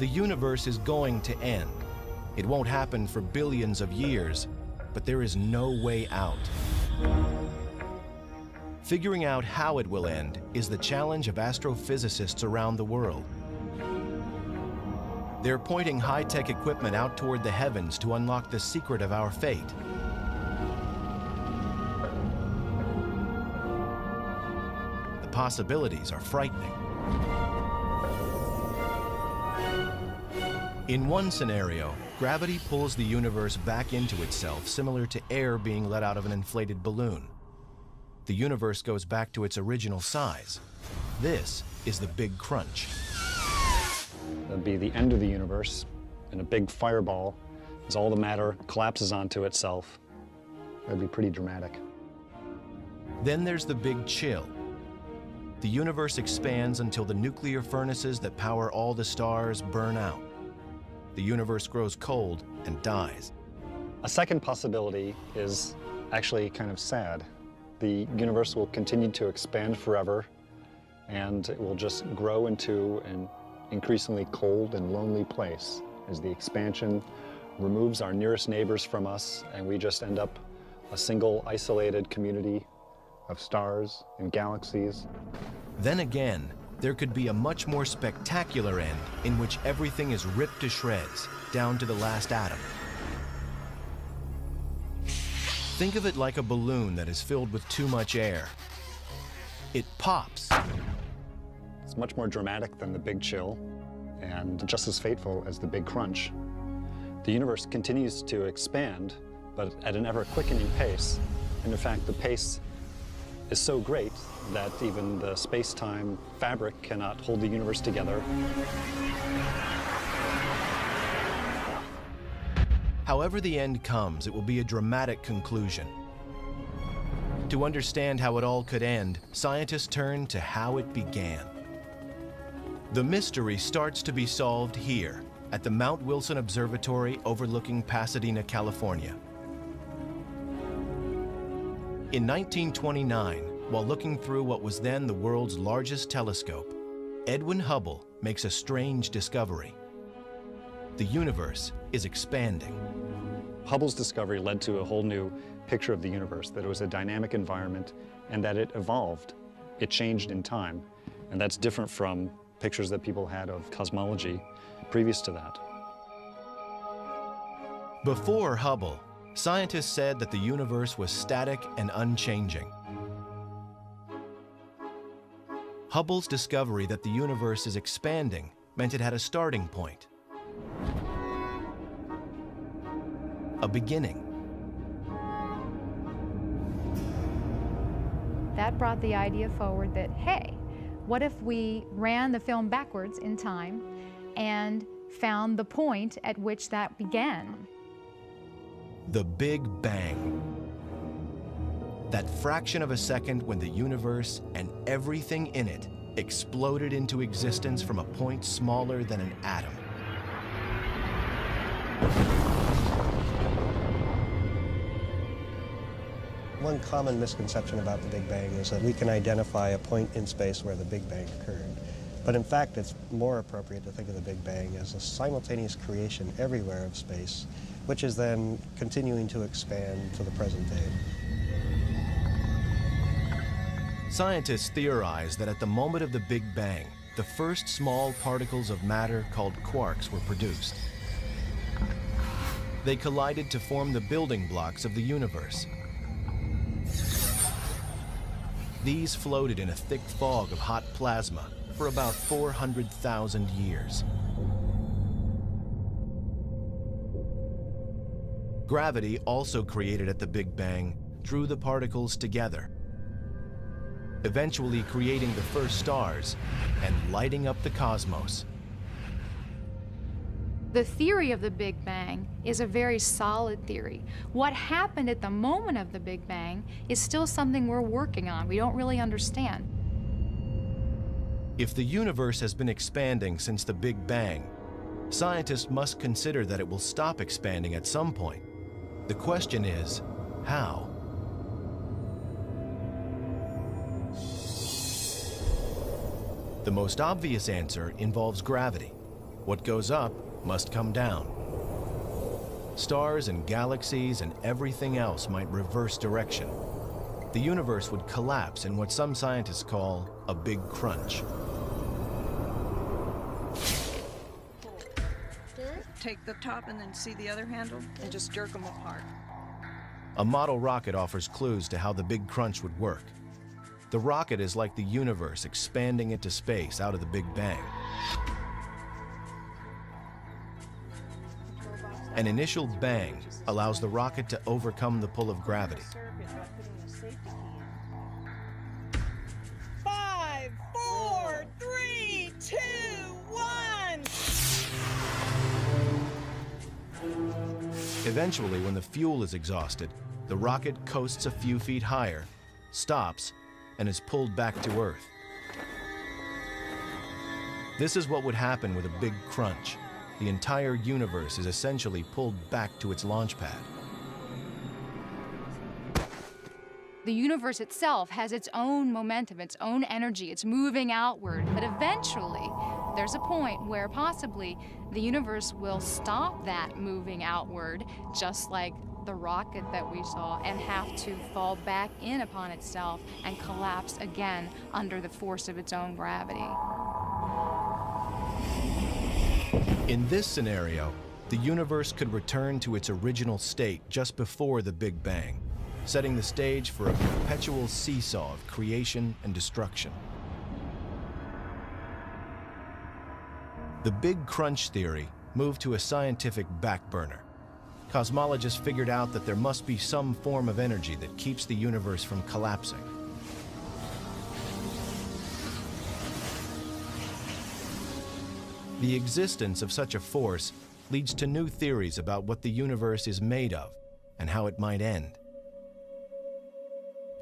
The universe is going to end. It won't happen for billions of years, but there is no way out. Figuring out how it will end is the challenge of astrophysicists around the world. They're pointing high-tech equipment out toward the heavens to unlock the secret of our fate. The possibilities are frightening. In one scenario, gravity pulls the universe back into itself, similar to air being let out of an inflated balloon. The universe goes back to its original size. This is the Big Crunch. That'd be the end of the universe, and a big fireball as all the matter collapses onto itself. That'd be pretty dramatic. Then there's the Big Chill. The universe expands until the nuclear furnaces that power all the stars burn out. The universe grows cold and dies. A second possibility is actually kind of sad. The universe will continue to expand forever, and it will just grow into an increasingly cold and lonely place as the expansion removes our nearest neighbors from us, and we just end up a single isolated community of stars and galaxies. Then again, there could be a much more spectacular end in which everything is ripped to shreds, down to the last atom. Think of it like a balloon that is filled with too much air. It pops. It's much more dramatic than the Big Chill, and just as fateful as the Big Crunch. The universe continues to expand, but at an ever-quickening pace. And in fact, the pace is so great that even the space-time fabric cannot hold the universe together. However the end comes, it will be a dramatic conclusion. To understand how it all could end, scientists turn to how it began. The mystery starts to be solved here, at the Mount Wilson Observatory overlooking Pasadena, California. In 1929, while looking through what was then the world's largest telescope, Edwin Hubble makes a strange discovery. The universe is expanding. Hubble's discovery led to a whole new picture of the universe, that it was a dynamic environment and that it evolved. It changed in time, and that's different from pictures that people had of cosmology previous to that. Before Hubble, scientists said that the universe was static and unchanging. Hubble's discovery that the universe is expanding meant it had a starting point, a beginning. That brought the idea forward that, hey, what if we ran the film backwards in time and found the point at which that began? The Big Bang. That fraction of a second when the universe and everything in it exploded into existence from a point smaller than an atom. One common misconception about the Big Bang is that we can identify a point in space where the Big Bang occurred. But in fact, it's more appropriate to think of the Big Bang as a simultaneous creation everywhere of space, which is then continuing to expand to the present day. Scientists theorize that at the moment of the Big Bang, the first small particles of matter called quarks were produced. They collided to form the building blocks of the universe. These floated in a thick fog of hot plasma for about 400,000 years. Gravity, also created at the Big Bang, drew the particles together, eventually creating the first stars and lighting up the cosmos. The theory of the Big Bang is a very solid theory. What happened at the moment of the Big Bang is still something we're working on. We don't really understand. If the universe has been expanding since the Big Bang, scientists must consider that it will stop expanding at some point. The question is, how? The most obvious answer involves gravity. What goes up must come down. Stars and galaxies and everything else might reverse direction. The universe would collapse in what some scientists call a big crunch. Take the top and then see the other handle and just jerk them apart. A model rocket offers clues to how the big crunch would work. The rocket is like the universe expanding into space out of the Big Bang. An initial bang allows the rocket to overcome the pull of gravity. 5, 4, 3, 2, 1. Eventually, when the fuel is exhausted, the rocket coasts a few feet higher, stops, and is pulled back to Earth. This is what would happen with a big crunch. The entire universe is essentially pulled back to its launch pad. The universe itself has its own momentum, its own energy. It's moving outward. But eventually, there's a point where possibly the universe will stop that moving outward, just like the rocket that we saw, and have to fall back in upon itself and collapse again under the force of its own gravity. In this scenario, the universe could return to its original state just before the Big Bang, setting the stage for a perpetual seesaw of creation and destruction. The Big Crunch theory moved to a scientific back burner. Cosmologists figured out that there must be some form of energy that keeps the universe from collapsing. The existence of such a force leads to new theories about what the universe is made of and how it might end.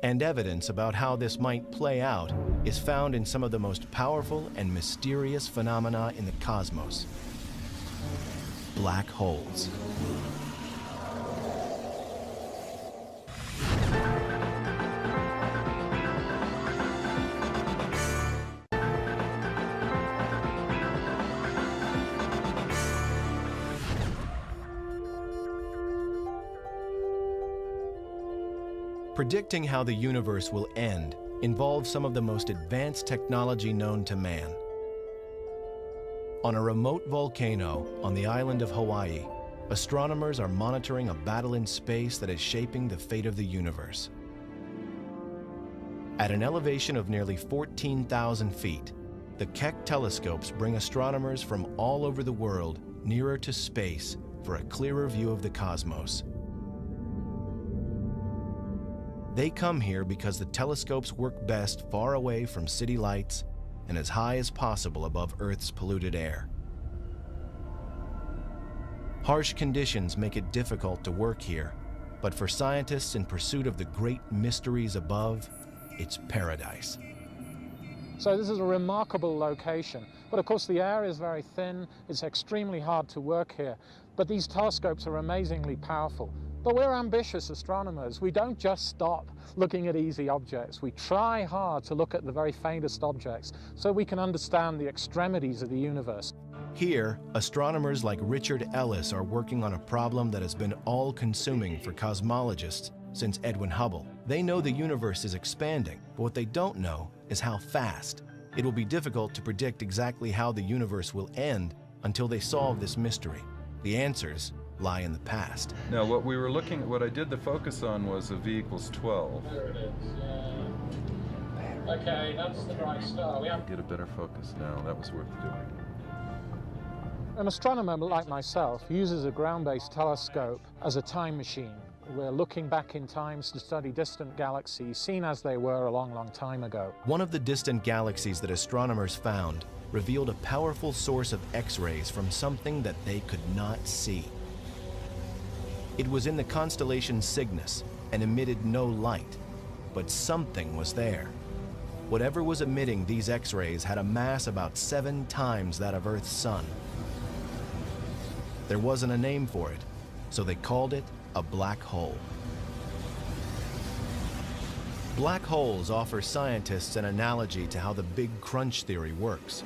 And evidence about how this might play out is found in some of the most powerful and mysterious phenomena in the cosmos: black holes. Predicting how the universe will end involves some of the most advanced technology known to man. On a remote volcano on the island of Hawaii, astronomers are monitoring a battle in space that is shaping the fate of the universe. At an elevation of nearly 14,000 feet, the Keck telescopes bring astronomers from all over the world nearer to space for a clearer view of the cosmos. They come here because the telescopes work best far away from city lights and as high as possible above Earth's polluted air. Harsh conditions make it difficult to work here, but for scientists in pursuit of the great mysteries above, it's paradise. So this is a remarkable location, but of course the air is very thin, it's extremely hard to work here, but these telescopes are amazingly powerful. But we're ambitious astronomers. We don't just stop looking at easy objects. We try hard to look at the very faintest objects so we can understand the extremities of the universe. Here, astronomers like Richard Ellis are working on a problem that has been all-consuming for cosmologists since Edwin Hubble. They know the universe is expanding, but what they don't know is how fast. It will be difficult to predict exactly how the universe will end until they solve this mystery. The answers lie in the past. Now what I did the focus on was a V equals 12. There it is, yeah. Okay, that's the dry star. Get a better focus now, that was worth doing. An astronomer like myself uses a ground-based telescope as a time machine. We're looking back in time to study distant galaxies, seen as they were a long, long time ago. One of the distant galaxies that astronomers found revealed a powerful source of X-rays from something that they could not see. It was in the constellation Cygnus and emitted no light, but something was there. Whatever was emitting these X-rays had a mass about 7 times that of Earth's sun. There wasn't a name for it, so they called it a black hole. Black holes offer scientists an analogy to how the Big Crunch theory works.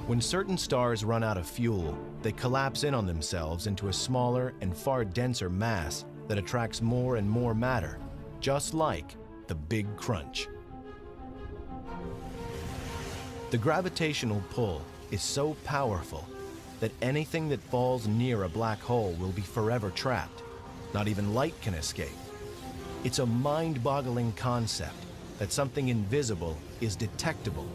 When certain stars run out of fuel, they collapse in on themselves into a smaller and far denser mass that attracts more and more matter, just like the Big Crunch. The gravitational pull is so powerful that anything that falls near a black hole will be forever trapped. Not even light can escape. It's a mind-boggling concept that something invisible is detectable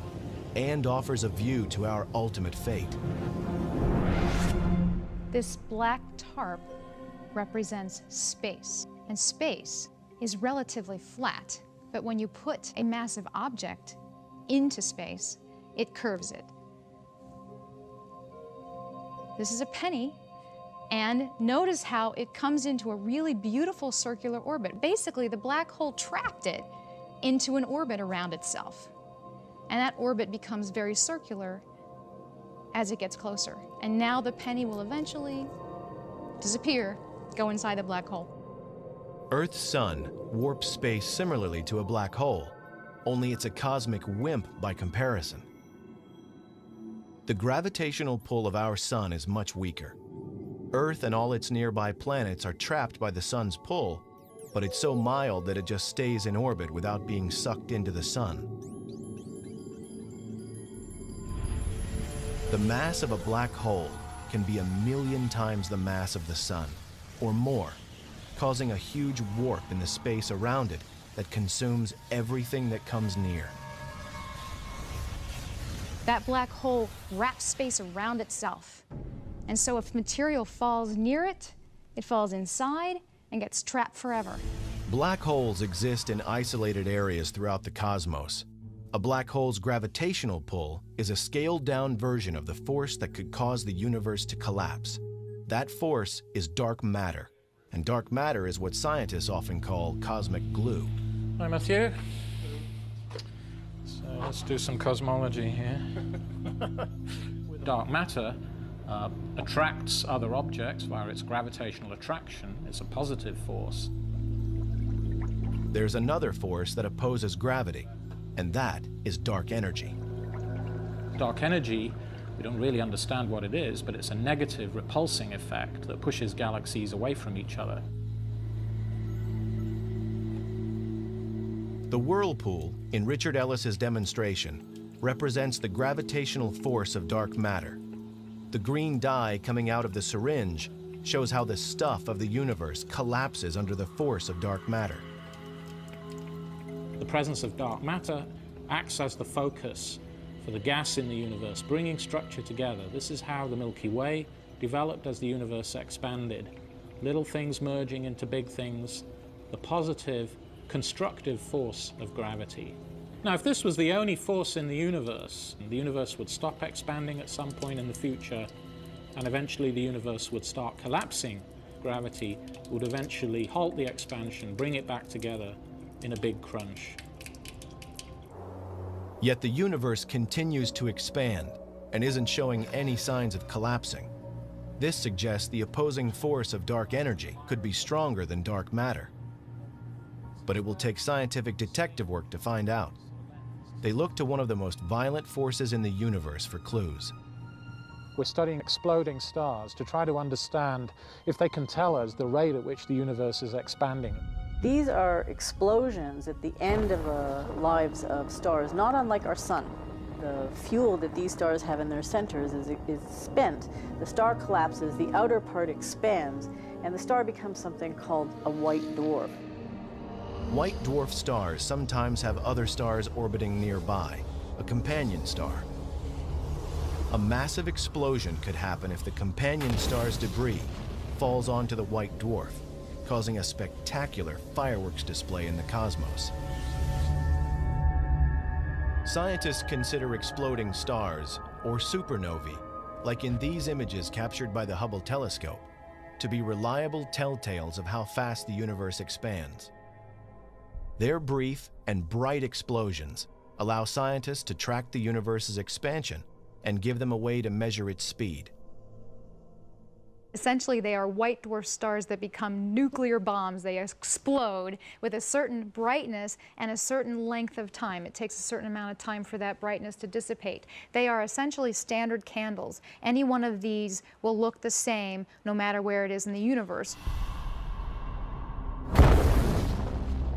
and offers a view to our ultimate fate. This black tarp represents space, and space is relatively flat. But when you put a massive object into space, it curves it. This is a penny, and notice how it comes into a really beautiful circular orbit. Basically, the black hole trapped it into an orbit around itself. And that orbit becomes very circular as it gets closer. And now the penny will eventually disappear, go inside the black hole. Earth's sun warps space similarly to a black hole, only it's a cosmic wimp by comparison. The gravitational pull of our sun is much weaker. Earth and all its nearby planets are trapped by the sun's pull, but it's so mild that it just stays in orbit without being sucked into the sun. The mass of a black hole can be 1,000,000 times the mass of the sun, or more, causing a huge warp in the space around it that consumes everything that comes near. That black hole wraps space around itself. And so if material falls near it, it falls inside and gets trapped forever. Black holes exist in isolated areas throughout the cosmos. A black hole's gravitational pull is a scaled-down version of the force that could cause the universe to collapse. That force is dark matter, and dark matter is what scientists often call cosmic glue. Hi, Matthew. So let's do some cosmology here. Dark matter attracts other objects via its gravitational attraction. It's a positive force. There's another force that opposes gravity, and that is dark energy. Dark energy, we don't really understand what it is, but it's a negative repulsing effect that pushes galaxies away from each other. The whirlpool in Richard Ellis's demonstration represents the gravitational force of dark matter. The green dye coming out of the syringe shows how the stuff of the universe collapses under the force of dark matter. The presence of dark matter acts as the focus for the gas in the universe, bringing structure together. This is how the Milky Way developed as the universe expanded. Little things merging into big things, the positive, constructive force of gravity. Now, if this was the only force in the universe would stop expanding at some point in the future, and eventually the universe would start collapsing. Gravity would eventually halt the expansion, bring it back together in a big crunch. Yet the universe continues to expand and isn't showing any signs of collapsing. This suggests the opposing force of dark energy could be stronger than dark matter. But it will take scientific detective work to find out. They look to one of the most violent forces in the universe for clues. We're studying exploding stars to try to understand if they can tell us the rate at which the universe is expanding. These are explosions at the end of lives of stars, not unlike our sun. The fuel that these stars have in their centers is spent. The star collapses, the outer part expands, and the star becomes something called a white dwarf. White dwarf stars sometimes have other stars orbiting nearby, a companion star. A massive explosion could happen if the companion star's debris falls onto the white dwarf, causing a spectacular fireworks display in the cosmos. Scientists consider exploding stars, or supernovae, like in these images captured by the Hubble telescope, to be reliable telltales of how fast the universe expands. Their brief and bright explosions allow scientists to track the universe's expansion and give them a way to measure its speed. Essentially, they are white dwarf stars that become nuclear bombs. They explode with a certain brightness and a certain length of time. It takes a certain amount of time for that brightness to dissipate. They are essentially standard candles. Any one of these will look the same no matter where it is in the universe.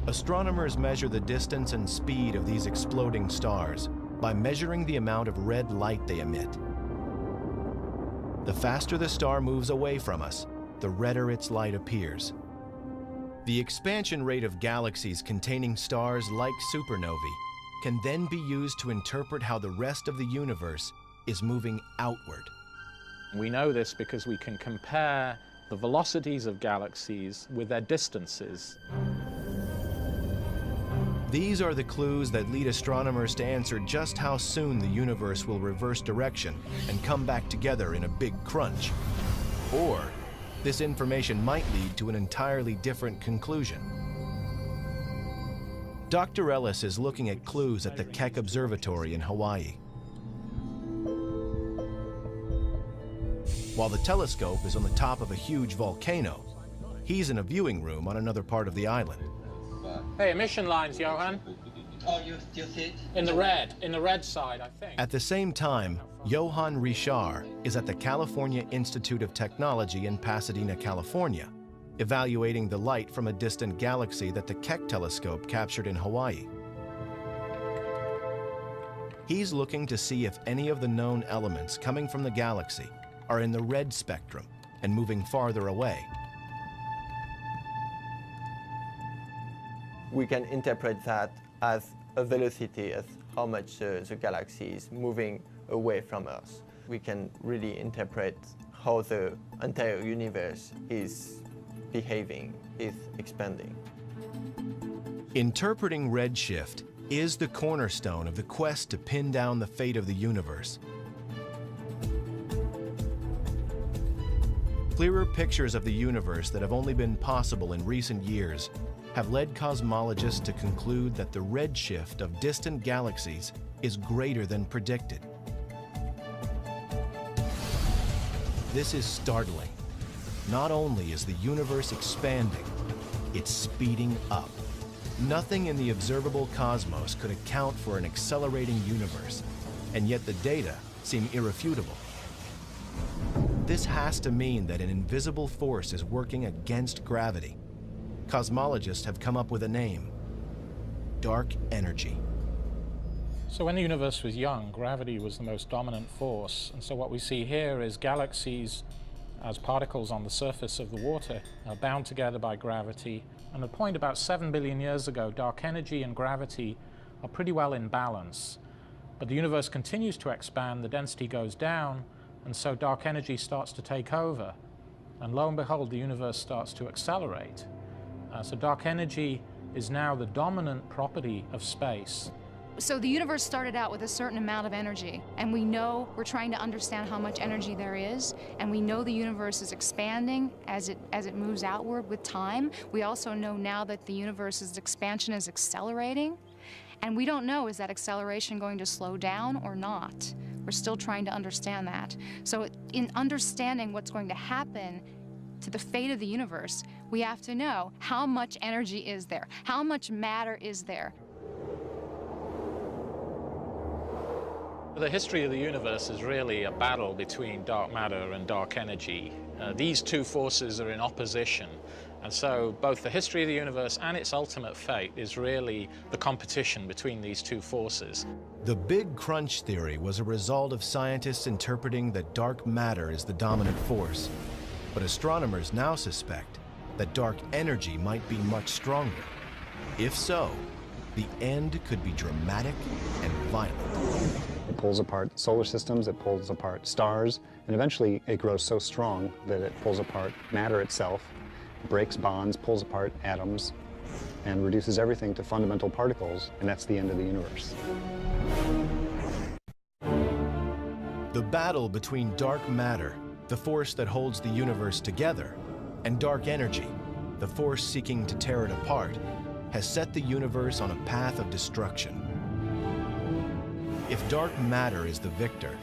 Astronomers measure the distance and speed of these exploding stars by measuring the amount of red light they emit. The faster the star moves away from us, the redder its light appears. The expansion rate of galaxies containing stars like supernovae can then be used to interpret how the rest of the universe is moving outward. We know this because we can compare the velocities of galaxies with their distances. These are the clues that lead astronomers to answer just how soon the universe will reverse direction and come back together in a big crunch. Or, this information might lead to an entirely different conclusion. Dr. Ellis is looking at clues at the Keck Observatory in Hawaii. While the telescope is on the top of a huge volcano, he's in a viewing room on another part of the island. Hey, emission lines, Johan. Oh, you see it? In the red side, I think. At the same time, Johan Richard is at the California Institute of Technology in Pasadena, California, evaluating the light from a distant galaxy that the Keck telescope captured in Hawaii. He's looking to see if any of the known elements coming from the galaxy are in the red spectrum and moving farther away. We can interpret that as a velocity, as how much the galaxy is moving away from us. We can really interpret how the entire universe is behaving, is expanding. Interpreting redshift is the cornerstone of the quest to pin down the fate of the universe. Clearer pictures of the universe that have only been possible in recent years have led cosmologists to conclude that the redshift of distant galaxies is greater than predicted. This is startling. Not only is the universe expanding, it's speeding up. Nothing in the observable cosmos could account for an accelerating universe, and yet the data seem irrefutable. This has to mean that an invisible force is working against gravity. Cosmologists have come up with a name: dark energy. So when the universe was young, gravity was the most dominant force. And so what we see here is galaxies as particles on the surface of the water are bound together by gravity. And at a point about 7 billion years ago, dark energy and gravity are pretty well in balance. But the universe continues to expand, the density goes down, and so dark energy starts to take over. And lo and behold, the universe starts to accelerate. So dark energy is now the dominant property of space. So the universe started out with a certain amount of energy, and we know we're trying to understand how much energy there is, and we know the universe is expanding as it moves outward with time. We also know now that the universe's expansion is accelerating, and we don't know, is that acceleration going to slow down or not? We're still trying to understand that. So in understanding what's going to happen to the fate of the universe, we have to know how much energy is there, how much matter is there. The history of the universe is really a battle between dark matter and dark energy. These two forces are in opposition, and so both the history of the universe and its ultimate fate is really the competition between these two forces. The Big Crunch theory was a result of scientists interpreting that dark matter is the dominant force. But astronomers now suspect that dark energy might be much stronger. If so, the end could be dramatic and violent. It pulls apart solar systems, it pulls apart stars, and eventually it grows so strong that it pulls apart matter itself, breaks bonds, pulls apart atoms, and reduces everything to fundamental particles, and that's the end of the universe. The battle between dark matter, the force that holds the universe together, and dark energy, the force seeking to tear it apart, has set the universe on a path of destruction. If dark matter is the victor,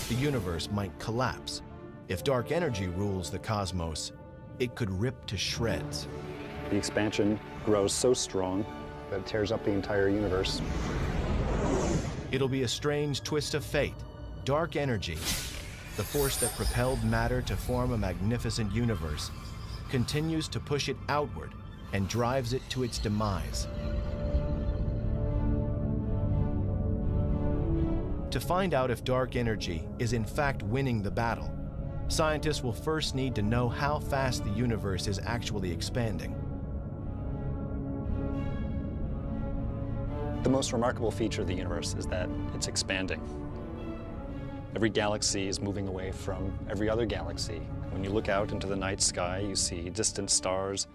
the universe might collapse, If dark energy rules the cosmos, it could rip to shreds. The expansion grows so strong that it tears up the entire universe. It'll be a strange twist of fate. Dark energy, the force that propelled matter to form a magnificent universe, continues to push it outward and drives it to its demise. To find out if dark energy is in fact winning the battle, scientists will first need to know how fast the universe is actually expanding. The most remarkable feature of the universe is that it's expanding. Every galaxy is moving away from every other galaxy. When you look out into the night sky, you see distant stars,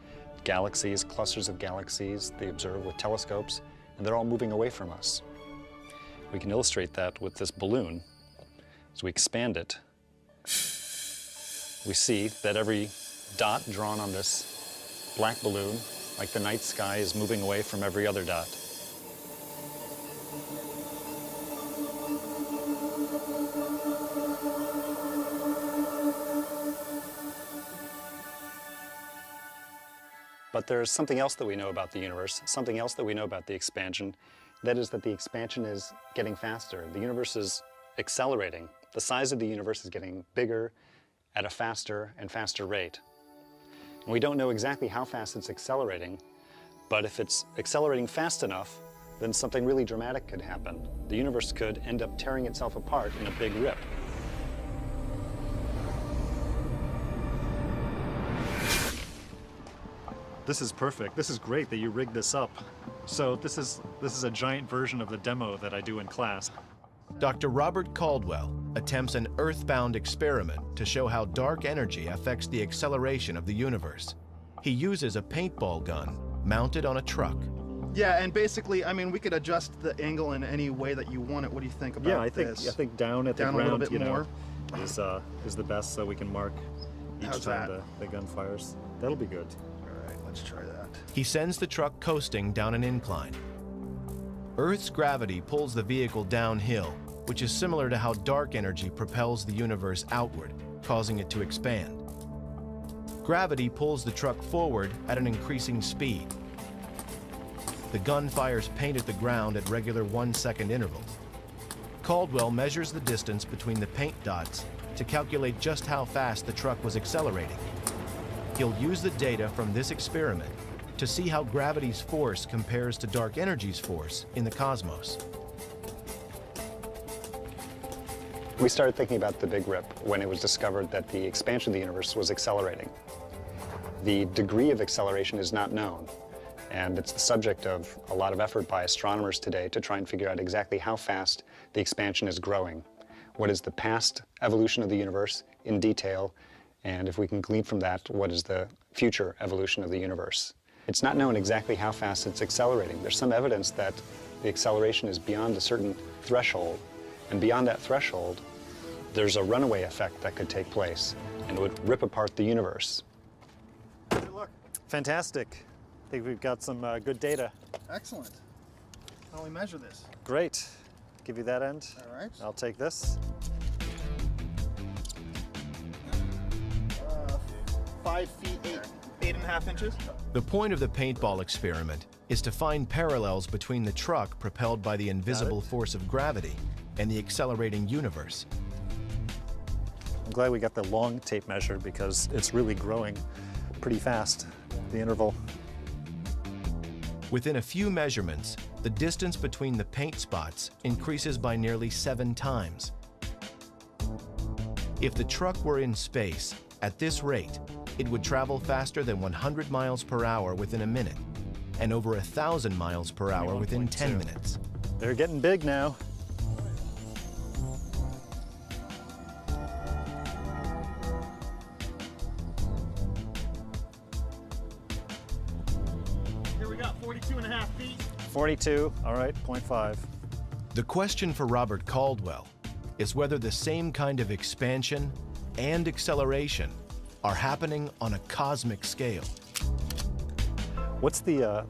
galaxies, clusters of galaxies they observe with telescopes, and they're all moving away from us. We can illustrate that with this balloon. As we expand it, we see that every dot drawn on this black balloon, like the night sky, is moving away from every other dot. But there's something else that we know about the universe, something else that we know about the expansion. That is that the expansion is getting faster. The universe is accelerating. The size of the universe is getting bigger at a faster and faster rate. And we don't know exactly how fast it's accelerating, but if it's accelerating fast enough, then something really dramatic could happen. The universe could end up tearing itself apart in a big rip. This is perfect. This is great that you rigged this up. So this is a giant version of the demo that I do in class. Dr. Robert Caldwell attempts an earthbound experiment to show how dark energy affects the acceleration of the universe. He uses a paintball gun mounted on a truck. Yeah, and basically, I mean, we could adjust the angle in any way that you want it. What do you think about this? I think down at the ground, a little bit more is the best, so we can mark each time the gun fires. That'll be good. All right, let's try that. He sends the truck coasting down an incline. Earth's gravity pulls the vehicle downhill, which is similar to how dark energy propels the universe outward, causing it to expand. Gravity pulls the truck forward at an increasing speed. The gun fires paint at the ground at regular 1-second intervals. Caldwell measures the distance between the paint dots to calculate just how fast the truck was accelerating. He'll use the data from this experiment to see how gravity's force compares to dark energy's force in the cosmos. We started thinking about the Big Rip when it was discovered that the expansion of the universe was accelerating. The degree of acceleration is not known, and it's the subject of a lot of effort by astronomers today to try and figure out exactly how fast the expansion is growing. What is the past evolution of the universe in detail, and if we can glean from that, what is the future evolution of the universe? It's not known exactly how fast it's accelerating. There's some evidence that the acceleration is beyond a certain threshold, and beyond that threshold, there's a runaway effect that could take place, and it would rip apart the universe. Good luck. Fantastic. I think we've got some good data. Excellent. How do we measure this? Great. Give you that end. All right. I'll take this. 5 feet 8.5 inches. The point of the paintball experiment is to find parallels between the truck propelled by the invisible force of gravity and the accelerating universe. I'm glad we got the long tape measure because it's really growing pretty fast, the interval. Within a few measurements, the distance between the paint spots increases by nearly 7 times. If the truck were in space, at this rate, it would travel faster than 100 miles per hour within a minute, and over 1,000 miles per hour within 10 minutes. They're getting big now. Here we got 42.5 feet. 42, all right, 0.5. The question for Robert Caldwell is whether the same kind of expansion and acceleration are happening on a cosmic scale. What's the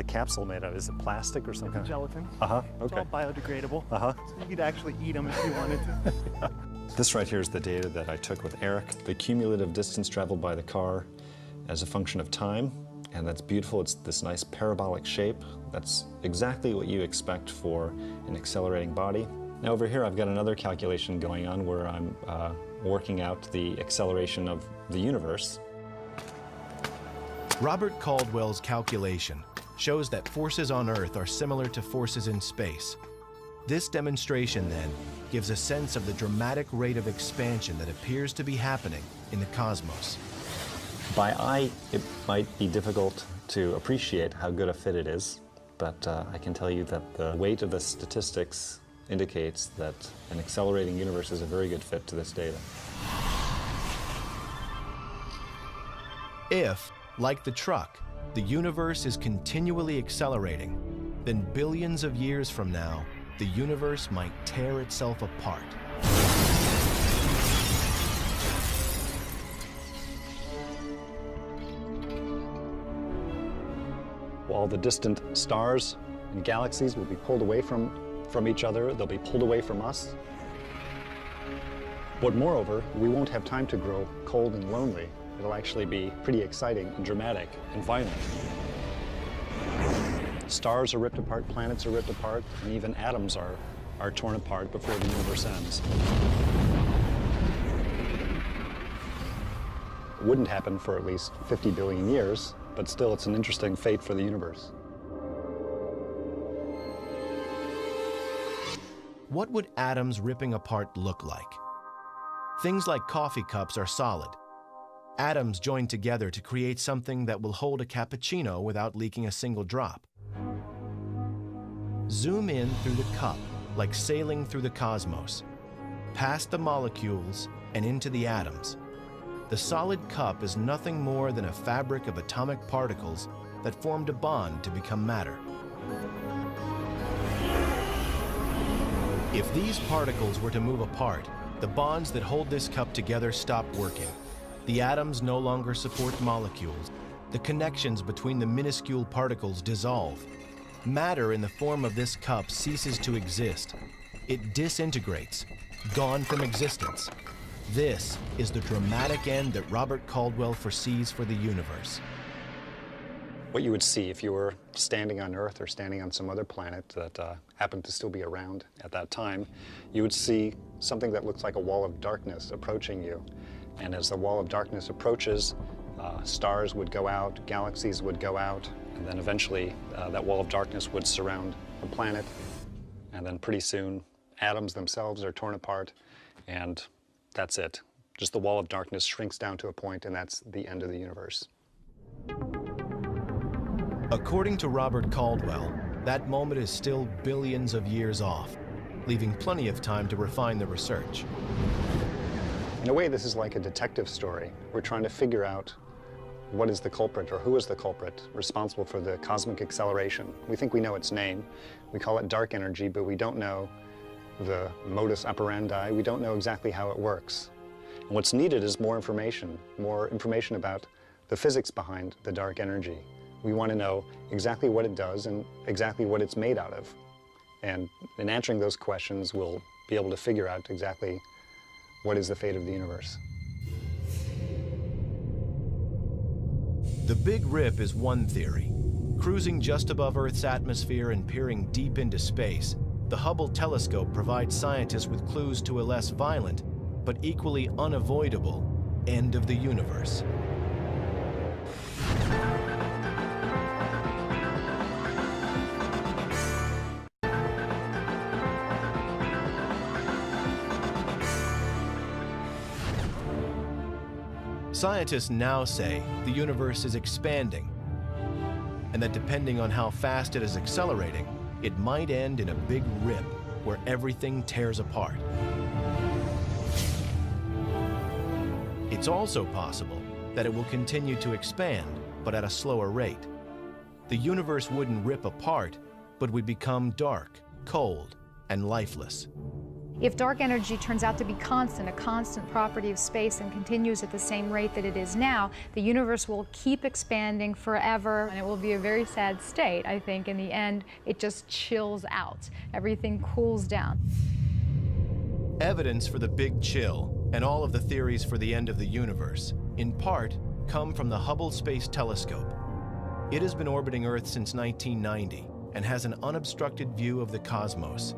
capsule made of? Is it plastic or some kind? Gelatin. Okay. It's all biodegradable. So you could actually eat them if you wanted to. This right here is the data that I took with Eric, the cumulative distance traveled by the car as a function of time, and that's beautiful. It's this nice parabolic shape. That's exactly what you expect for an accelerating body. Now over here I've got another calculation going on where I'm working out the acceleration of the universe. Robert Caldwell's calculation shows that forces on Earth are similar to forces in space. This demonstration, then, gives a sense of the dramatic rate of expansion that appears to be happening in the cosmos. By eye, it might be difficult to appreciate how good a fit it is, but I can tell you that the weight of the statistics indicates that an accelerating universe is a very good fit to this data. If, like the truck, the universe is continually accelerating, then billions of years from now, the universe might tear itself apart. All the distant stars and galaxies will be pulled away from each other. They'll be pulled away from us. But moreover, we won't have time to grow cold and lonely. It'll actually be pretty exciting and dramatic and violent. Stars are ripped apart, planets are ripped apart, and even atoms are torn apart before the universe ends. It wouldn't happen for at least 50 billion years, but still it's an interesting fate for the universe. What would atoms ripping apart look like? Things like coffee cups are solid. Atoms join together to create something that will hold a cappuccino without leaking a single drop. Zoom in through the cup, like sailing through the cosmos, past the molecules and into the atoms. The solid cup is nothing more than a fabric of atomic particles that formed a bond to become matter. If these particles were to move apart, the bonds that hold this cup together stop working. The atoms no longer support molecules. The connections between the minuscule particles dissolve. Matter in the form of this cup ceases to exist. It disintegrates, gone from existence. This is the dramatic end that Robert Caldwell foresees for the universe. What you would see if you were standing on Earth or standing on some other planet that happened to still be around at that time, you would see something that looks like a wall of darkness approaching you. And as the wall of darkness approaches, stars would go out, galaxies would go out, and then eventually that wall of darkness would surround the planet. And then pretty soon, atoms themselves are torn apart, and that's it. Just the wall of darkness shrinks down to a point, and that's the end of the universe. According to Robert Caldwell, that moment is still billions of years off, leaving plenty of time to refine the research. In a way, this is like a detective story. We're trying to figure out what is the culprit, or who is the culprit responsible for the cosmic acceleration. We think we know its name. We call it dark energy, but we don't know the modus operandi. We don't know exactly how it works. And what's needed is more information about the physics behind the dark energy. We want to know exactly what it does and exactly what it's made out of. And in answering those questions, we'll be able to figure out exactly what is the fate of the universe. The Big Rip is one theory. Cruising just above Earth's atmosphere and peering deep into space, the Hubble telescope provides scientists with clues to a less violent, but equally unavoidable, end of the universe. Scientists now say the universe is expanding, and that depending on how fast it is accelerating, it might end in a big rip where everything tears apart. It's also possible that it will continue to expand, but at a slower rate. The universe wouldn't rip apart, but would become dark, cold, and lifeless. If dark energy turns out to be constant, a constant property of space, and continues at the same rate that it is now, the universe will keep expanding forever, and it will be a very sad state. I think in the end, it just chills out. Everything cools down. Evidence for the Big Chill and all of the theories for the end of the universe, in part, come from the Hubble Space Telescope. It has been orbiting Earth since 1990 and has an unobstructed view of the cosmos.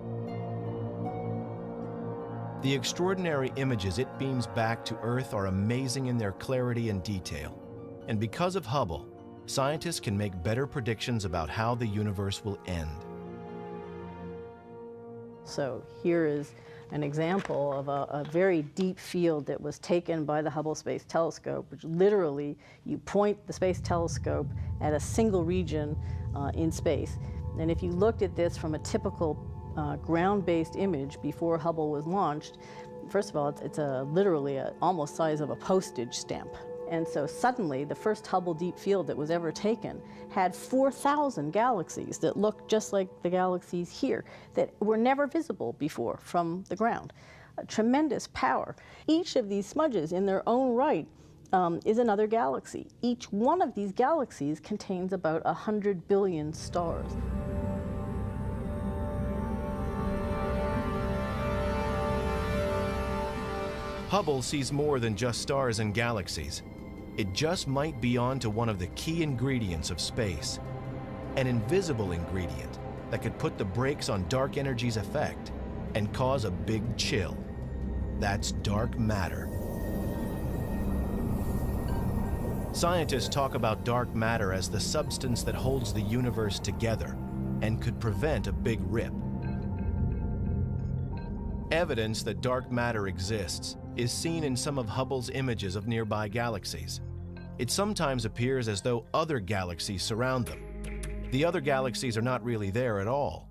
The extraordinary images it beams back to Earth are amazing in their clarity and detail. And because of Hubble, scientists can make better predictions about how the universe will end. So here is an example of a very deep field that was taken by the Hubble Space Telescope, which literally you point the space telescope at a single region in space. And if you looked at this from a typical ground-based image before Hubble was launched, first of all, it's literally almost size of a postage stamp. And so suddenly, the first Hubble Deep Field that was ever taken had 4,000 galaxies that looked just like the galaxies here, that were never visible before from the ground. A tremendous power. Each of these smudges in their own right is another galaxy. Each one of these galaxies contains about 100 billion stars. Hubble sees more than just stars and galaxies. It just might be on to one of the key ingredients of space, an invisible ingredient that could put the brakes on dark energy's effect and cause a big chill. That's dark matter. Scientists talk about dark matter as the substance that holds the universe together and could prevent a big rip. Evidence that dark matter exists is seen in some of Hubble's images of nearby galaxies. It sometimes appears as though other galaxies surround them. The other galaxies are not really there at all.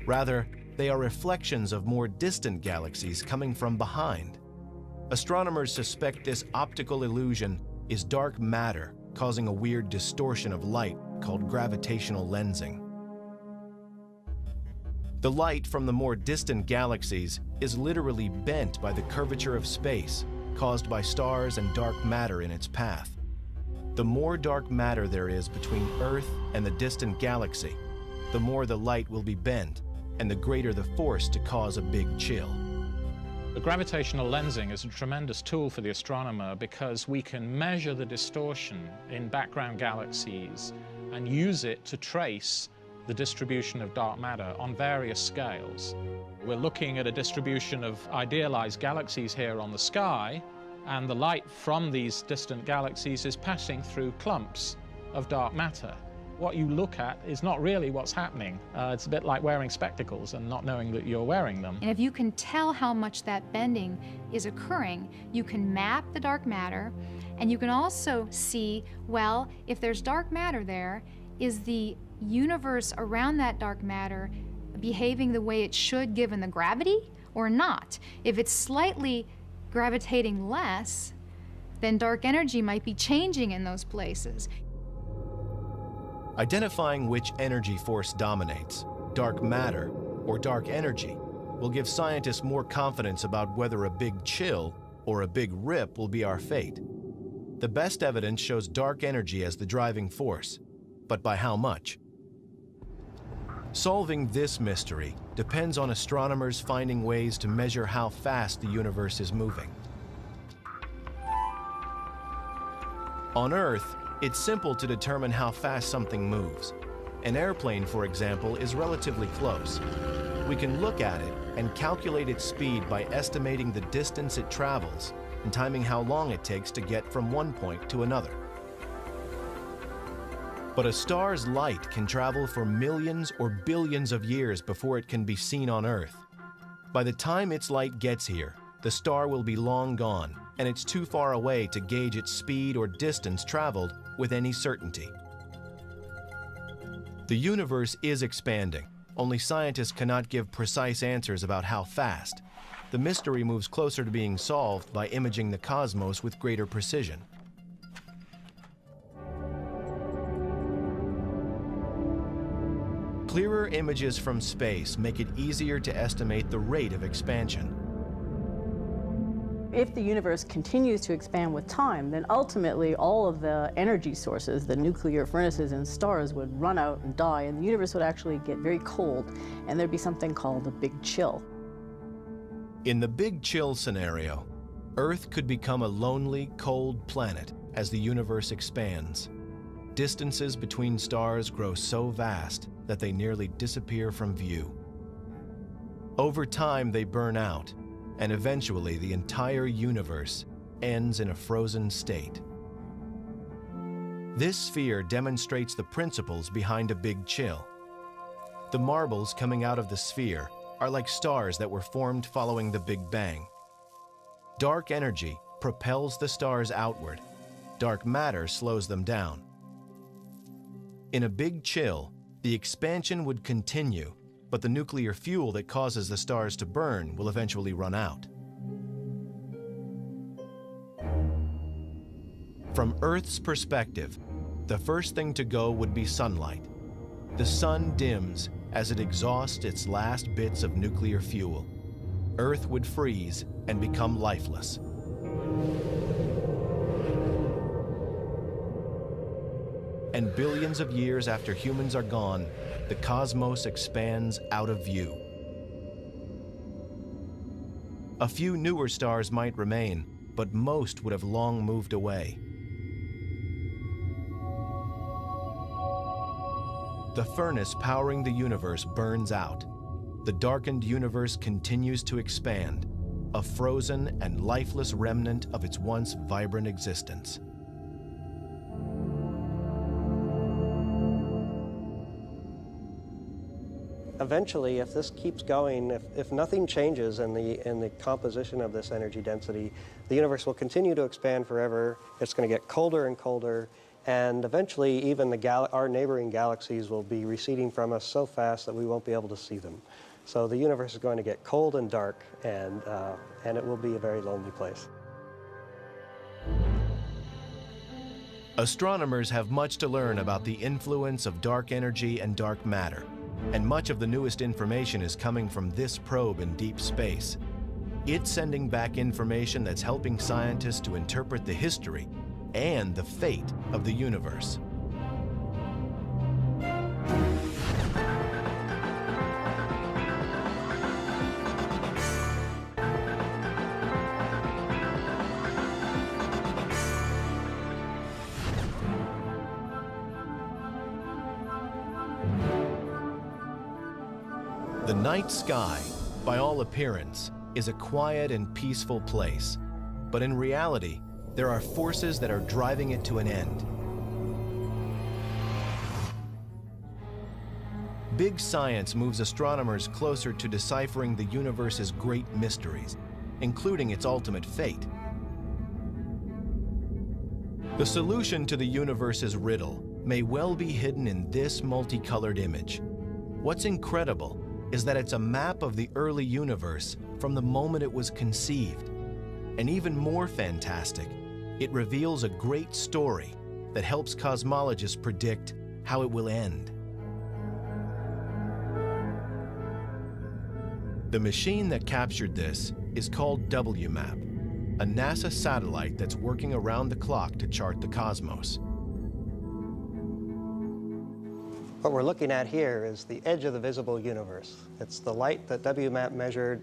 Rather, they are reflections of more distant galaxies coming from behind. Astronomers suspect this optical illusion is dark matter causing a weird distortion of light called gravitational lensing. The light from the more distant galaxies is literally bent by the curvature of space caused by stars and dark matter in its path. The more dark matter there is between Earth and the distant galaxy, the more the light will be bent and the greater the force to cause a big chill. The gravitational lensing is a tremendous tool for the astronomer because we can measure the distortion in background galaxies and use it to trace the distribution of dark matter on various scales. We're looking at a distribution of idealized galaxies here on the sky, and the light from these distant galaxies is passing through clumps of dark matter. What you look at is not really what's happening. It's a bit like wearing spectacles and not knowing that you're wearing them. And if you can tell how much that bending is occurring, you can map the dark matter, and you can also see, well, if there's dark matter there, is the universe around that dark matter behaving the way it should given the gravity or not? If it's slightly gravitating less, then dark energy might be changing in those places. Identifying which energy force dominates, dark matter or dark energy, will give scientists more confidence about whether a big chill or a big rip will be our fate. The best evidence shows dark energy as the driving force, but by how much? Solving this mystery depends on astronomers finding ways to measure how fast the universe is moving. On Earth, it's simple to determine how fast something moves. An airplane, for example, is relatively close. We can look at it and calculate its speed by estimating the distance it travels and timing how long it takes to get from one point to another. But a star's light can travel for millions or billions of years before it can be seen on Earth. By the time its light gets here, the star will be long gone, and it's too far away to gauge its speed or distance traveled with any certainty. The universe is expanding, only scientists cannot give precise answers about how fast. The mystery moves closer to being solved by imaging the cosmos with greater precision. Clearer images from space make it easier to estimate the rate of expansion. If the universe continues to expand with time, then ultimately all of the energy sources, the nuclear furnaces in stars, would run out and die, and the universe would actually get very cold, and there'd be something called a big chill. In the Big Chill scenario, Earth could become a lonely, cold planet as the universe expands. Distances between stars grow so vast that they nearly disappear from view. Over time, they burn out, and eventually the entire universe ends in a frozen state. This sphere demonstrates the principles behind a Big Chill. The marbles coming out of the sphere are like stars that were formed following the Big Bang. Dark energy propels the stars outward. Dark matter slows them down. In a Big Chill, the expansion would continue, but the nuclear fuel that causes the stars to burn will eventually run out. From Earth's perspective, the first thing to go would be sunlight. The sun dims as it exhausts its last bits of nuclear fuel. Earth would freeze and become lifeless. And billions of years after humans are gone, the cosmos expands out of view. A few newer stars might remain, but most would have long moved away. The furnace powering the universe burns out. The darkened universe continues to expand, a frozen and lifeless remnant of its once vibrant existence. Eventually, if this keeps going, if nothing changes in the composition of this energy density, the universe will continue to expand forever. It's going to get colder and colder, and eventually even our neighboring galaxies will be receding from us so fast that we won't be able to see them. So the universe is going to get cold and dark, and it will be a very lonely place. Astronomers have much to learn about the influence of dark energy and dark matter, and much of the newest information is coming from this probe in deep space. It's sending back information that's helping scientists to interpret the history and the fate of the universe. The night sky, by all appearance, is a quiet and peaceful place, but in reality, there are forces that are driving it to an end. Big science moves astronomers closer to deciphering the universe's great mysteries, including its ultimate fate. The solution to the universe's riddle may well be hidden in this multicolored image. What's incredible is that it's a map of the early universe from the moment it was conceived. And even more fantastic, it reveals a great story that helps cosmologists predict how it will end. The machine that captured this is called WMAP, a NASA satellite that's working around the clock to chart the cosmos. What we're looking at here is the edge of the visible universe. It's the light that WMAP measured,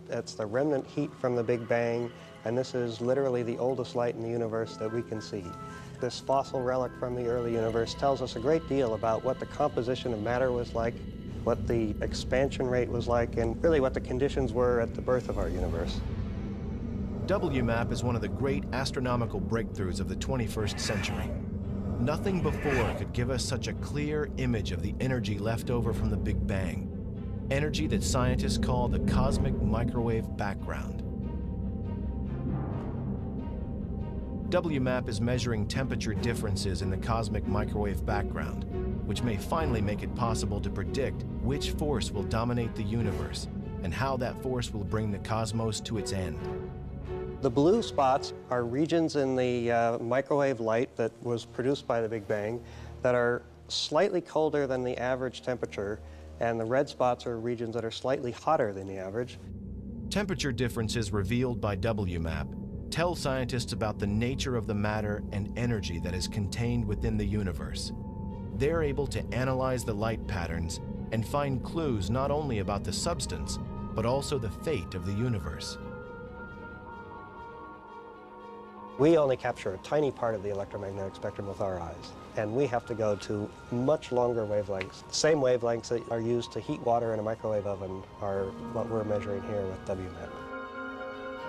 it's the remnant heat from the Big Bang, and this is literally the oldest light in the universe that we can see. This fossil relic from the early universe tells us a great deal about what the composition of matter was like, what the expansion rate was like, and really what the conditions were at the birth of our universe. WMAP is one of the great astronomical breakthroughs of the 21st century. Nothing before could give us such a clear image of the energy left over from the Big Bang, energy that scientists call the cosmic microwave background. WMAP is measuring temperature differences in the cosmic microwave background, which may finally make it possible to predict which force will dominate the universe and how that force will bring the cosmos to its end. The blue spots are regions in the microwave light that was produced by the Big Bang that are slightly colder than the average temperature, and the red spots are regions that are slightly hotter than the average. Temperature differences revealed by WMAP tell scientists about the nature of the matter and energy that is contained within the universe. They're able to analyze the light patterns and find clues not only about the substance, but also the fate of the universe. We only capture a tiny part of the electromagnetic spectrum with our eyes, and we have to go to much longer wavelengths. The same wavelengths that are used to heat water in a microwave oven are what we're measuring here with WMAP.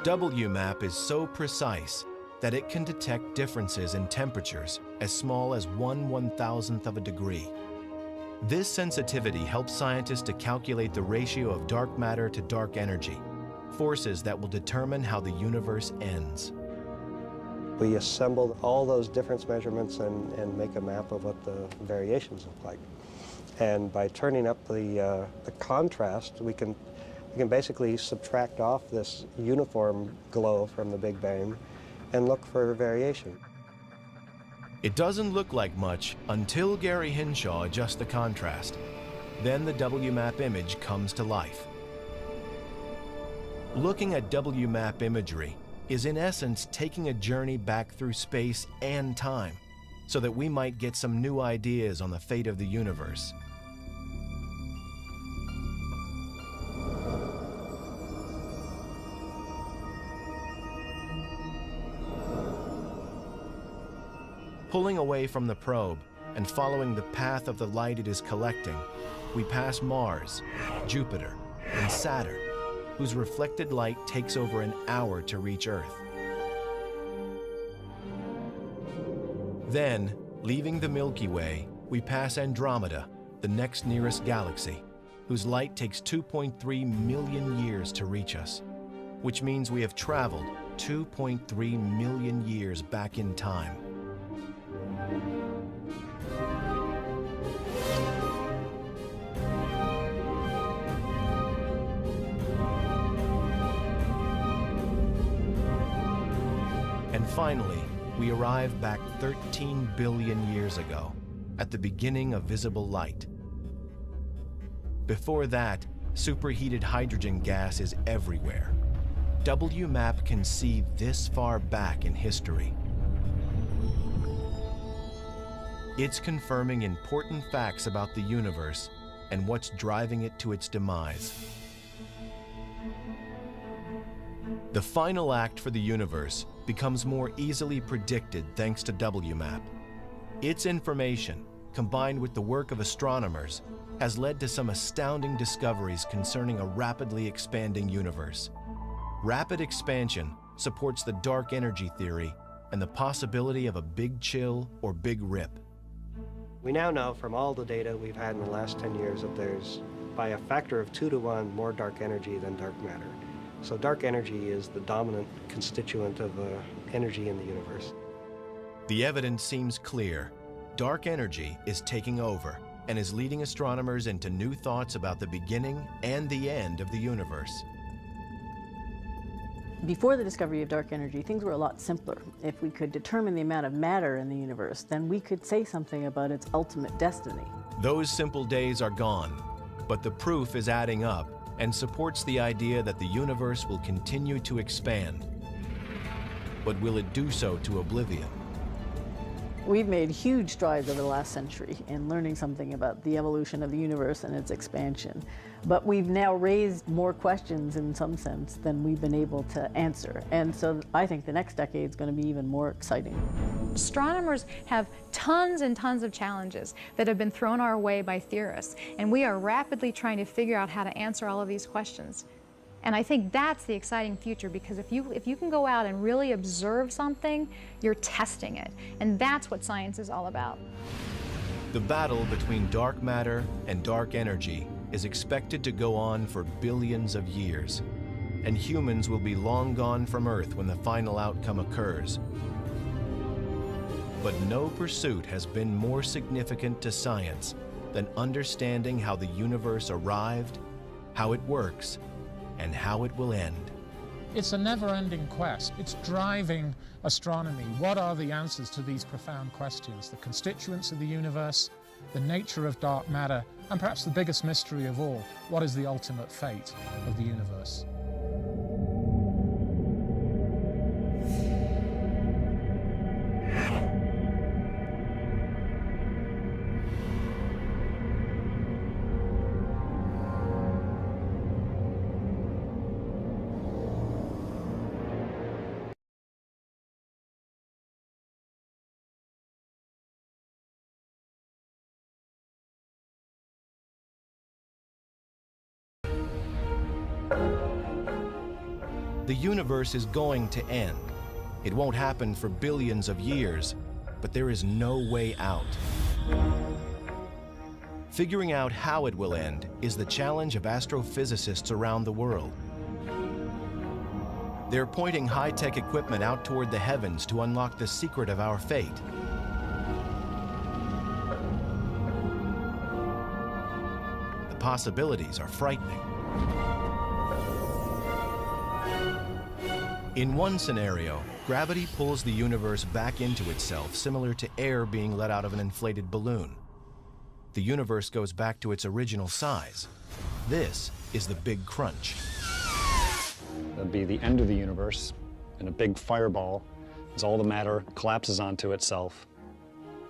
WMAP is so precise that it can detect differences in temperatures as small as 1/1000th of a degree. This sensitivity helps scientists to calculate the ratio of dark matter to dark energy, forces that will determine how the universe ends. We assembled all those difference measurements and make a map of what the variations look like. And by turning up the contrast, we can basically subtract off this uniform glow from the Big Bang and look for variation. It doesn't look like much until Gary Hinshaw adjusts the contrast. Then the WMAP image comes to life. Looking at WMAP imagery is in essence taking a journey back through space and time so that we might get some new ideas on the fate of the universe. Pulling away from the probe and following the path of the light it is collecting, we pass Mars, Jupiter, and Saturn, whose reflected light takes over an hour to reach Earth. Then, leaving the Milky Way, we pass Andromeda, the next nearest galaxy, whose light takes 2.3 million years to reach us, which means we have traveled 2.3 million years back in time. And finally, we arrive back 13 billion years ago, at the beginning of visible light. Before that, superheated hydrogen gas is everywhere. WMAP can see this far back in history. It's confirming important facts about the universe and what's driving it to its demise. The final act for the universe becomes more easily predicted thanks to WMAP. Its information, combined with the work of astronomers, has led to some astounding discoveries concerning a rapidly expanding universe. Rapid expansion supports the dark energy theory and the possibility of a big chill or big rip. We now know from all the data we've had in the last 10 years that there's, by a factor of 2 to 1, more dark energy than dark matter. So dark energy is the dominant constituent of energy in the universe. The evidence seems clear. Dark energy is taking over and is leading astronomers into new thoughts about the beginning and the end of the universe. Before the discovery of dark energy, things were a lot simpler. If we could determine the amount of matter in the universe, then we could say something about its ultimate destiny. Those simple days are gone, but the proof is adding up and supports the idea that the universe will continue to expand. But will it do so to oblivion? We've made huge strides over the last century in learning something about the evolution of the universe and its expansion. But we've now raised more questions in some sense than we've been able to answer. And so I think the next decade is going to be even more exciting. Astronomers have tons and tons of challenges that have been thrown our way by theorists, and we are rapidly trying to figure out how to answer all of these questions. And I think that's the exciting future, because if you can go out and really observe something, you're testing it. And that's what science is all about. The battle between dark matter and dark energy is expected to go on for billions of years, and humans will be long gone from Earth when the final outcome occurs. But no pursuit has been more significant to science than understanding how the universe arrived, how it works, and how it will end. It's a never-ending quest. It's driving astronomy. What are the answers to these profound questions? The constituents of the universe, the nature of dark matter, and perhaps the biggest mystery of all, what is the ultimate fate of the universe? The universe is going to end. It won't happen for billions of years, but there is no way out. Figuring out how it will end is the challenge of astrophysicists around the world. They're pointing high-tech equipment out toward the heavens to unlock the secret of our fate. The possibilities are frightening. In one scenario, gravity pulls the universe back into itself, similar to air being let out of an inflated balloon. The universe goes back to its original size. This is the Big Crunch. That'd be the end of the universe, and a big fireball, as all the matter collapses onto itself.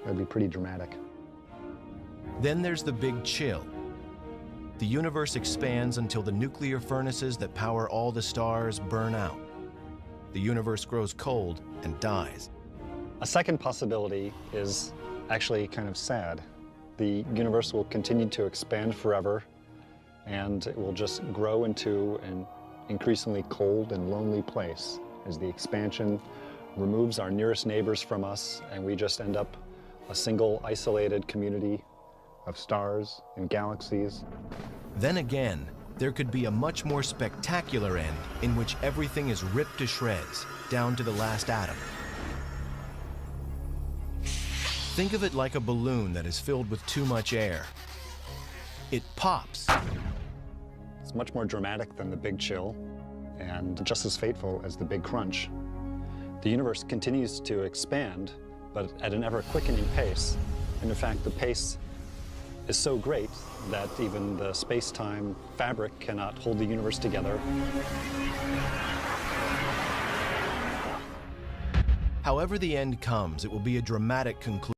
That'd be pretty dramatic. Then there's the Big Chill. The universe expands until the nuclear furnaces that power all the stars burn out. The universe grows cold and dies. A second possibility is actually kind of sad. The universe will continue to expand forever, and it will just grow into an increasingly cold and lonely place as the expansion removes our nearest neighbors from us, and we just end up a single isolated community of stars and galaxies. Then again, there could be a much more spectacular end in which everything is ripped to shreds, down to the last atom. Think of it like a balloon that is filled with too much air. It pops. It's much more dramatic than the Big Chill, and just as fateful as the Big Crunch. The universe continues to expand, but at an ever-quickening pace. And in fact, the pace is so great that even the space-time fabric cannot hold the universe together. However the end comes, it will be a dramatic conclusion.